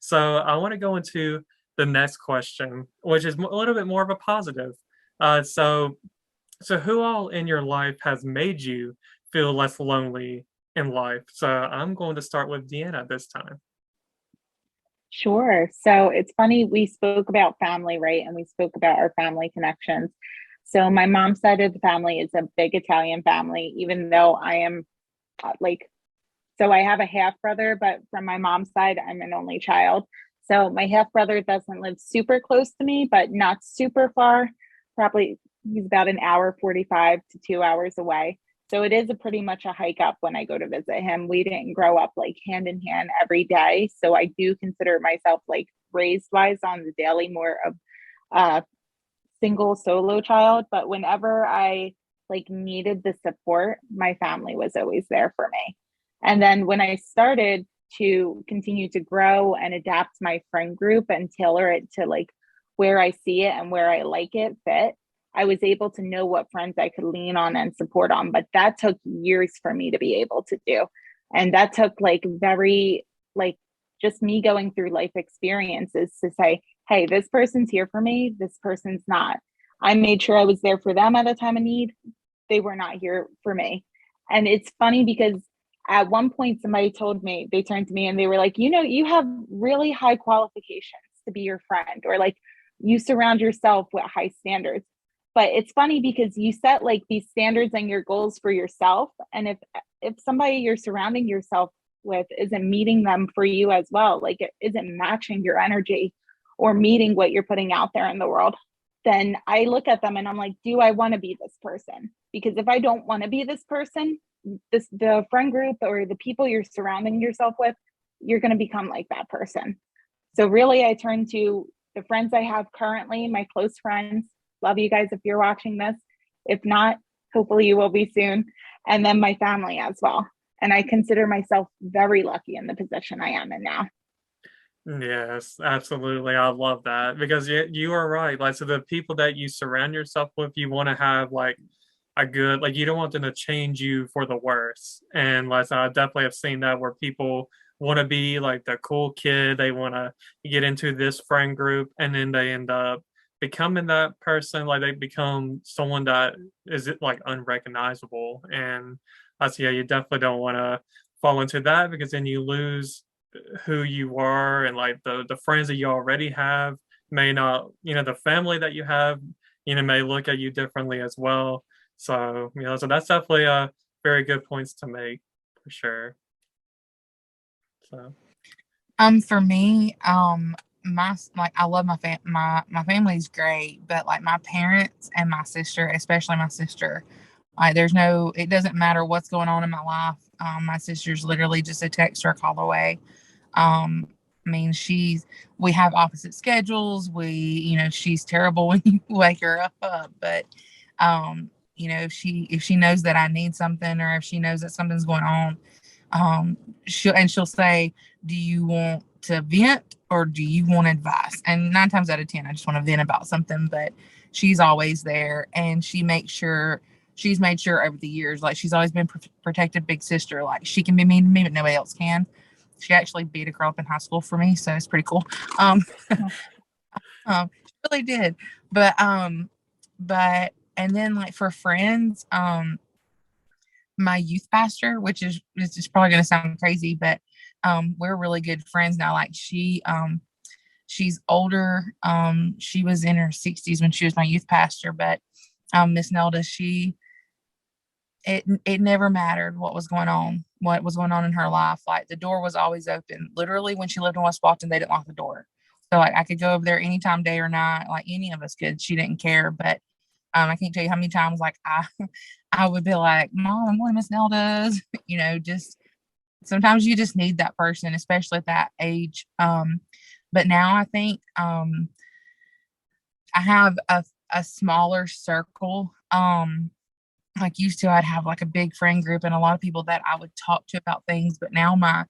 So I want to go into the next question, which is a little bit more of a positive. So who all in your life has made you feel less lonely in life? So I'm going to start with Deanna this time. Sure. So it's funny, we spoke about family, right? And we spoke about our family connections. So my mom's side of the family is a big Italian family, even though I am so I have a half brother, but from my mom's side, I'm an only child. So my half brother doesn't live super close to me, but not super far. Probably he's about an hour 45 to 2 hours away. So it is a pretty much a hike up when I go to visit him. We didn't grow up like hand in hand every day. So I do consider myself like raised wise on the daily more of a single solo child. But whenever I like needed the support, my family was always there for me. And then when I started to continue to grow and adapt my friend group and tailor it to like where I see it and where I like it fit, I was able to know what friends I could lean on and support on. But that took years for me to be able to do. And that took like very, like, just me going through life experiences to say, hey, this person's here for me, this person's not. I made sure I was there for them at a time of need. They were not here for me. And it's funny because at one point somebody told me, they turned to me and they were like, you have really high qualifications to be your friend, or like you surround yourself with high standards. But it's funny because you set like these standards and your goals for yourself. And if somebody you're surrounding yourself with isn't meeting them for you as well, like it isn't matching your energy or meeting what you're putting out there in the world, then I look at them and I'm like, do I want to be this person? Because if I don't want to be this person, the friend group or the people you're surrounding yourself with, you're going to become like that person. So really I turn to the friends I have currently, my close friends. Love you guys if you're watching this. If not, hopefully you will be soon. And then my family as well. And I consider myself very lucky in the position I am in now. Yes, absolutely. I love that because you are right. Like, so the people that you surround yourself with, you want to have like a good, like, you don't want them to change you for the worse. And like, so I definitely have seen that where people want to be like the cool kid, they want to get into this friend group, and then they end up becoming that person. Like, they become someone that is like unrecognizable. And that's, yeah, you definitely don't want to fall into that because then you lose who you are, and like the friends that you already have may not, the family that you have, may look at you differently as well. So, so that's definitely a very good points to make for sure. So, For me, my like I love my family's great, but like my parents and my sister, especially my sister, like there's no, it doesn't matter what's going on in my life. My sister's literally just a text or a call away. I mean, we have opposite schedules. She's terrible when you wake her up, but if she knows that I need something, or if she knows that something's going on, she'll say, do you want to vent or do you want advice? And 9 times out of 10, I just want to vent about something, but she's always there, and she's made sure over the years, like she's always been protective big sister. Like she can be mean to me, but nobody else can. She actually beat a girl up in high school for me, so it's pretty cool. Um, she really did. But then like for friends, my youth pastor, which is just probably gonna sound crazy, but we're really good friends now. Like she's older. She was in her 60s when she was my youth pastor, but Miss Nelda, it never mattered what was going on in her life. Like the door was always open. Literally, when she lived in West Walton, they didn't lock the door. So like I could go over there anytime, day or night, like any of us could. She didn't care. But I can't tell you how many times like I would be like, Mom, I'm going to Miss Nelda's. Just sometimes you just need that person, especially at that age. But now I think I have a smaller circle. Like used to, I'd have like a big friend group and a lot of people that I would talk to about things. But now my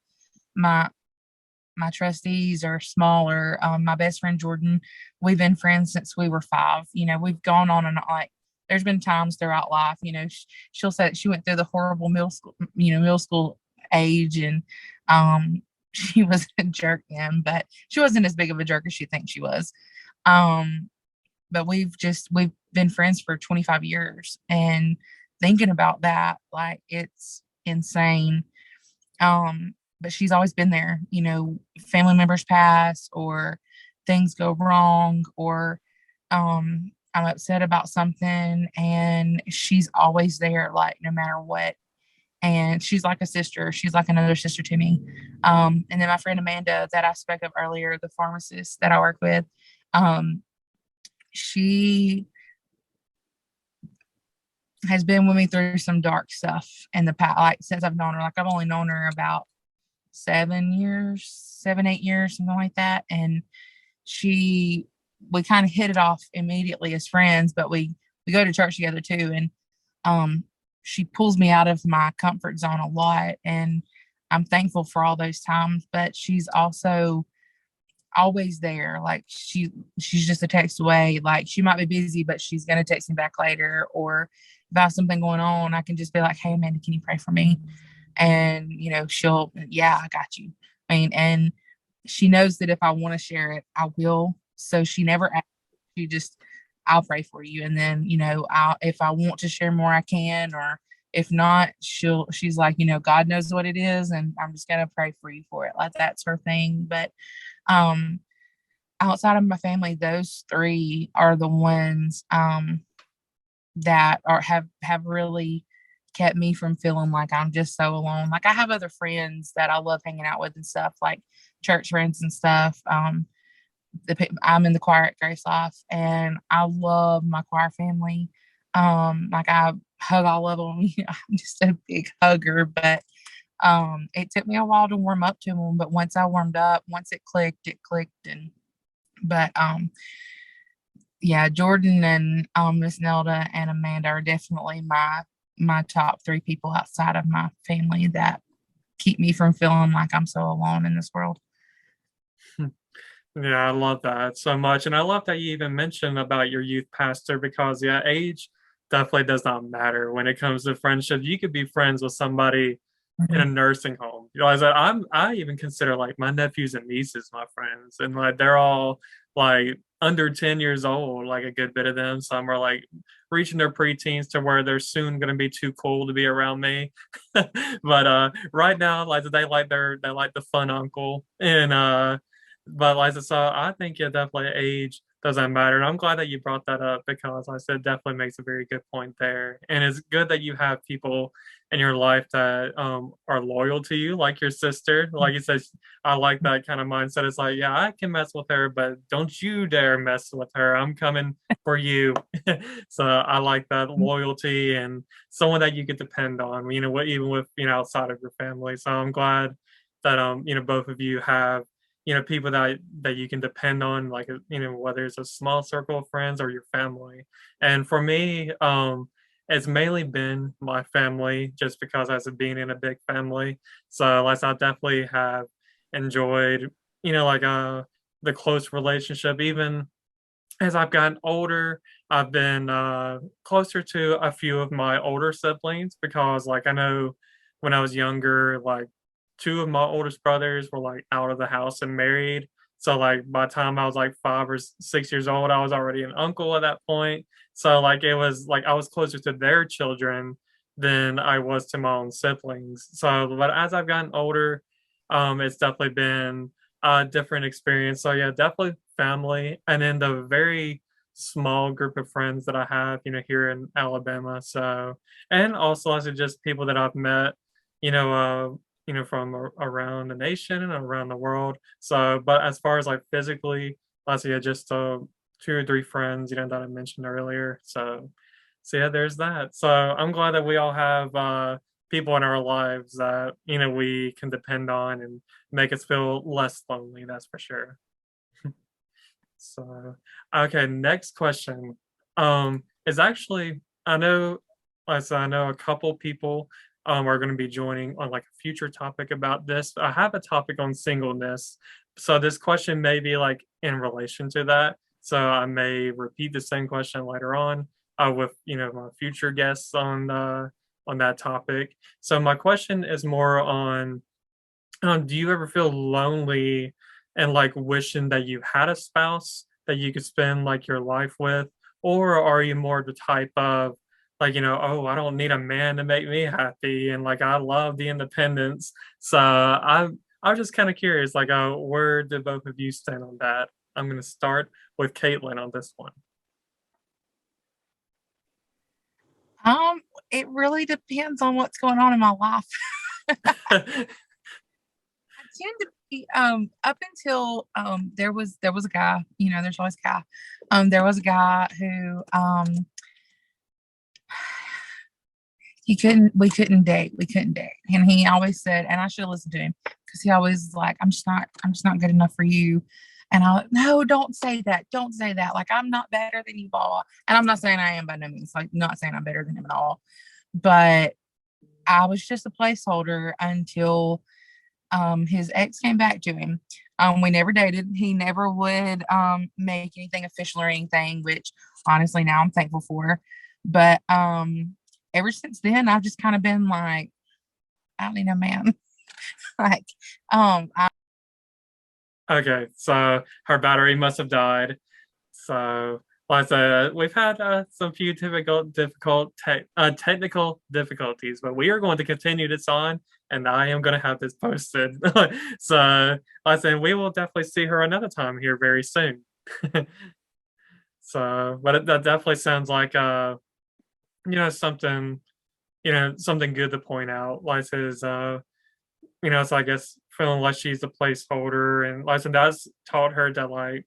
my trustees are smaller. My best friend Jordan, we've been friends since we were 5. We've gone on and like there's been times throughout life. She'll say that she went through the horrible middle school age, and she was a jerk then, but she wasn't as big of a jerk as she thinks she was. Um, but we've been friends for 25 years, and thinking about that, like it's insane. But she's always been there, family members pass or things go wrong, or I'm upset about something, and she's always there, like no matter what. And she's like a sister. She's like another sister to me. And then my friend Amanda, that I spoke of earlier, the pharmacist that I work with, um, she has been with me through some dark stuff in the past, like since I've known her. Like I've only known her about 7, 8 years, something like that. And we kind of hit it off immediately as friends, but we go to church together too. And she pulls me out of my comfort zone a lot, and I'm thankful for all those times. But she's also always there. Like she's just a text away. Like she might be busy, but she's gonna text me back later. Or if I have something going on, I can just be like, "Hey, Amanda, can you pray for me?" And yeah, I got you. I mean, and she knows that if I want to share it, I will. So she never asks. She just, I'll pray for you, and then if I want to share more, I can. Or if not, she's like, God knows what it is, and I'm just gonna pray for you for it. Like that's her thing. But um, outside of my family, those three are the ones that have really kept me from feeling like I'm just so alone. Like I have other friends that I love hanging out with and stuff, like church friends and stuff. I'm in the choir at Grace Life, and I love my choir family. Like I hug all of them. I'm just a big hugger, but it took me a while to warm up to them. But once I warmed up, once it clicked, and but yeah, Jordan and Miss Nelda and Amanda are definitely my top three people outside of my family that keep me from feeling like I'm so alone in this world. Yeah, I love that so much. And I love that you even mentioned about your youth pastor because, yeah, age definitely does not matter when it comes to friendship. You could be friends with somebody in a Mhm. nursing home. You realize that I even consider like my nephews and nieces my friends, and like they're all like under 10 years old, like a good bit of them. Some are like reaching their preteens to where they're soon gonna be too cool to be around me. But right now, like they like the fun uncle. And but like so I think yeah, definitely age doesn't matter. And I'm glad that you brought that up because like I said definitely makes a very good point there. And it's good that you have people in your life that are loyal to you, like your sister. Like you said, I like that kind of mindset. It's like, yeah, I can mess with her, but don't you dare mess with her. I'm coming for you. So I like that loyalty and someone that you could depend on, even with, outside of your family. So I'm glad that, both of you have, people that you can depend on, like, whether it's a small circle of friends or your family. And for me, it's mainly been my family just because as of being in a big family. So like I definitely have enjoyed, like the close relationship. Even as I've gotten older, I've been closer to a few of my older siblings because like I know when I was younger, like two of my oldest brothers were like out of the house and married. So like by the time I was like 5 or 6 years old, I was already an uncle at that point. So like it was like I was closer to their children than I was to my own siblings. So but as I've gotten older, it's definitely been a different experience. So yeah, definitely family, and then the very small group of friends that I have, here in Alabama. So and also also just people that I've met, you know, from around the nation and around the world. So, but as far as like physically, let's say just 2 or 3 friends, that I mentioned earlier. So yeah, there's that. So I'm glad that we all have people in our lives that we can depend on and make us feel less lonely. That's for sure. So, okay, next question. Is actually I know, I know a couple people are going to be joining on like a future topic about this. I have a topic on singleness, so this question may be like in relation to that. So I may repeat the same question later on with my future guests on that topic. So my question is more on Do you ever feel lonely and like wishing that you had a spouse that you could spend like your life with? Or are you more the type of like, oh, I don't need a man to make me happy and like I love the independence. So I'm just kind of curious, like where do both of you stand on that? I'm gonna start with Caitlin on this one. Um, it really depends on what's going on in my life. I tend to be up until there was a guy, there's always a guy. There was a guy who he couldn't we couldn't date. We couldn't date. And he always said, and I should listen to him because he always was like, I'm just not good enough for you. And I no, don't say that. Don't say that. Like I'm not better than you, blah, blah. And I'm not saying I am by no means, like not saying I'm better than him at all. But I was just a placeholder until his ex came back to him. We never dated. He never would make anything official or anything, which honestly now I'm thankful for. But ever since then, I've just kind of been like, I don't need a man. like, I, Okay, so her battery must have died. So, like I said, we've had some few technical difficulties, but we are going to continue this on, and I am going to have this posted. So, like I said, we will definitely see her another time here very soon. So, but that definitely sounds like something something good to point out. Like is so I guess feeling like she's a placeholder, and like I said, that's taught her that like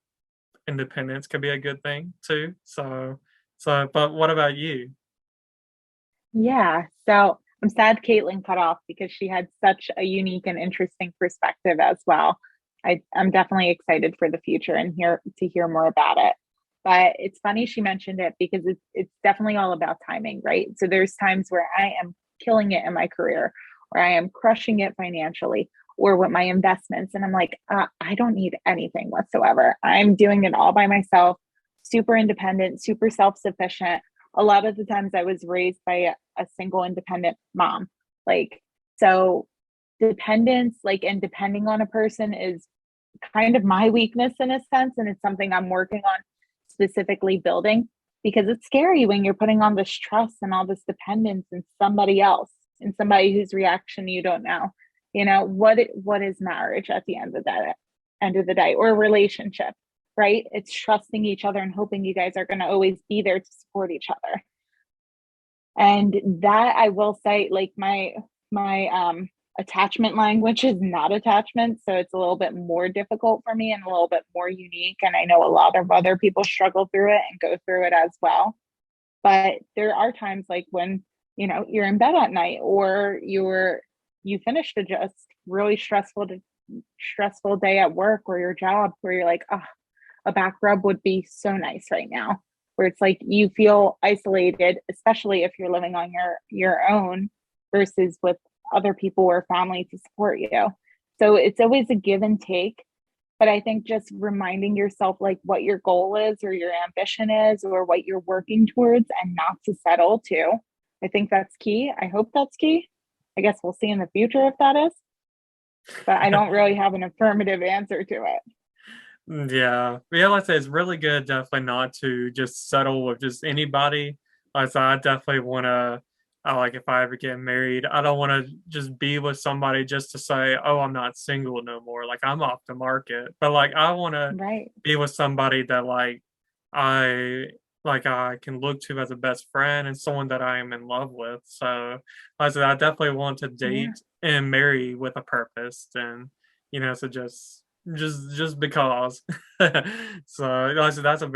independence could be a good thing too. So, but what about you? Yeah. So I'm sad Caitlin cut off because she had such a unique and interesting perspective as well. I'm definitely excited for the future and here to hear more about it. But it's funny she mentioned it because it's definitely all about timing, right? So there's times where I am killing it in my career, or I am crushing it financially, or with my investments, and I'm like, I don't need anything whatsoever. I'm doing it all by myself, super independent, super self sufficient. A lot of the times I was raised by a single independent mom. Like, so dependence, like, and depending on a person is kind of my weakness in a sense. And it's something I'm working on specifically building because it's scary when you're putting on this trust and all this dependence in somebody else, in somebody whose reaction you don't know. What is marriage at the end of the day, or a relationship, right? It's trusting each other and hoping you guys are going to always be there to support each other. And that I will say, like my attachment language is not attachment, so it's a little bit more difficult for me and a little bit more unique. And I know a lot of other people struggle through it and go through it as well. But there are times like when you're in bed at night, or you finished a just really stressful day at work or your job, where you're like, oh, a back rub would be so nice right now, where it's like you feel isolated, especially if you're living on your own versus with other people or family to support you. So it's always a give and take. But I think just reminding yourself like what your goal is or your ambition is or what you're working towards, and not to settle too. I think that's key. I hope that's key. I guess we'll see in the future if that is. But I don't really have an affirmative answer to it. Yeah, like I say, it's really good definitely not to just settle with just anybody. Like I said, I definitely want to, I like if I ever get married, I don't want to just be with somebody just to say, oh, I'm not single no more. Like I'm off the market. But like I want to Right. be with somebody that I I can look to as a best friend and someone that I am in love with. So like I said, I definitely want to Yeah. date and marry with a purpose, and so just because. So like I said, that's a very